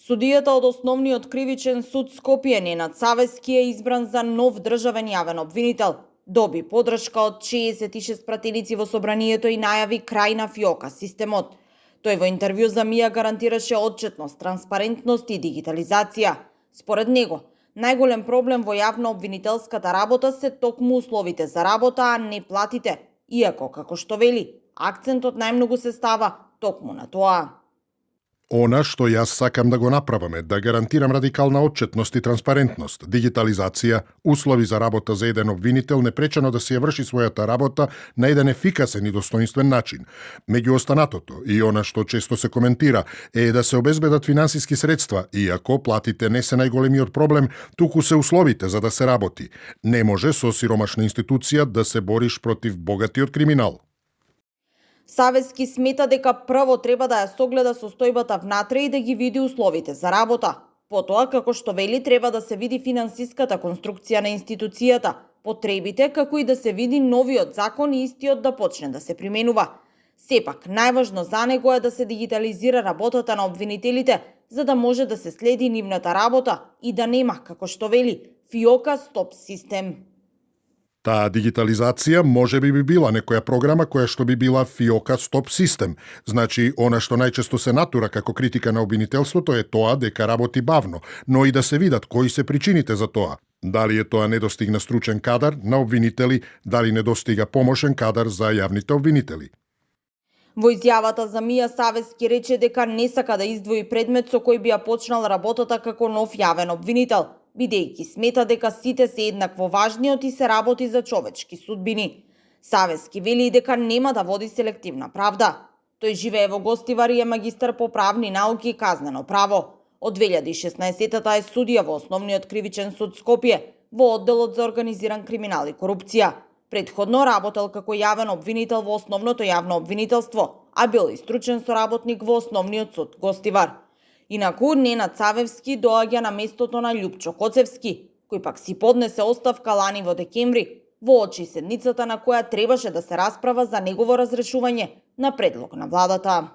Судијата од Основниот кривичен суд Скопје Ненад Савески е избран за нов државен јавен обвинител. Доби подршка од 66 пратеници во собранието и најави крај на фиока системот. Тој во интервју за МИА гарантираше отчетност, транспарентност и дигитализација. Според него, најголем проблем во јавно-обвинителската работа се токму условите за работа, а не платите, иако, како што вели, акцентот најмногу се става токму на тоа. Она што јас сакам да го направам е да гарантирам радикална отчетност и транспарентност, дигитализација, услови за работа за еден обвинител непречено да се ја врши својата работа на еден ефикасен и достоинствен начин. Меѓу останатото, и она што често се коментира, е да се обезбедат финансиски средства, иако платите не се најголемиот проблем, туку се условите за да се работи. Не може со сиромашна институција да се бориш против богатиот криминал. Савески смета дека прво треба да ја согледа состојбата внатре и да ги види условите за работа. Потоа, како што вели, треба да се види финансиската конструкција на институцијата, потребите, како и да се види новиот закон и истиот да почне да се применува. Сепак, најважно за него е да се дигитализира работата на обвинителите, за да може да се следи нивната работа и да нема, како што вели, фиока стоп систем. Таа дигитализација може би била некоја програма која што би била фиока стоп систем. Значи, она што најчесто се натура како критика на обвинителството е тоа дека работи бавно, но и да се видат кои се причините за тоа. Дали е тоа недостигна стручен кадар на обвинители, дали недостига помошен кадар за јавните обвинители. Во изјавата за МИА Савески рече дека не сака да издвои предмет со кој би ја почнал работата како нов јавен обвинител, бидејќи смета дека сите се еднакво важни и се работи за човечки судбини. Савески вели дека нема да води селективна правда. Тој живее во Гостивар и е магистар по правни науки и казнено право. Од 2016-та е судија во Основниот кривичен суд Скопје, во одделот за организиран криминал и корупција. Предходно работел како јавен обвинител во Основното јавно обвинителство, а бил и стручен соработник во Основниот суд Гостивар. Инаку, Ненад Савески доаѓа на местото на Љупчо Коцевски, кој пак си поднесе оставка лани во декември, воочи седницата на која требаше да се расправа за негово разрешување на предлог на владата.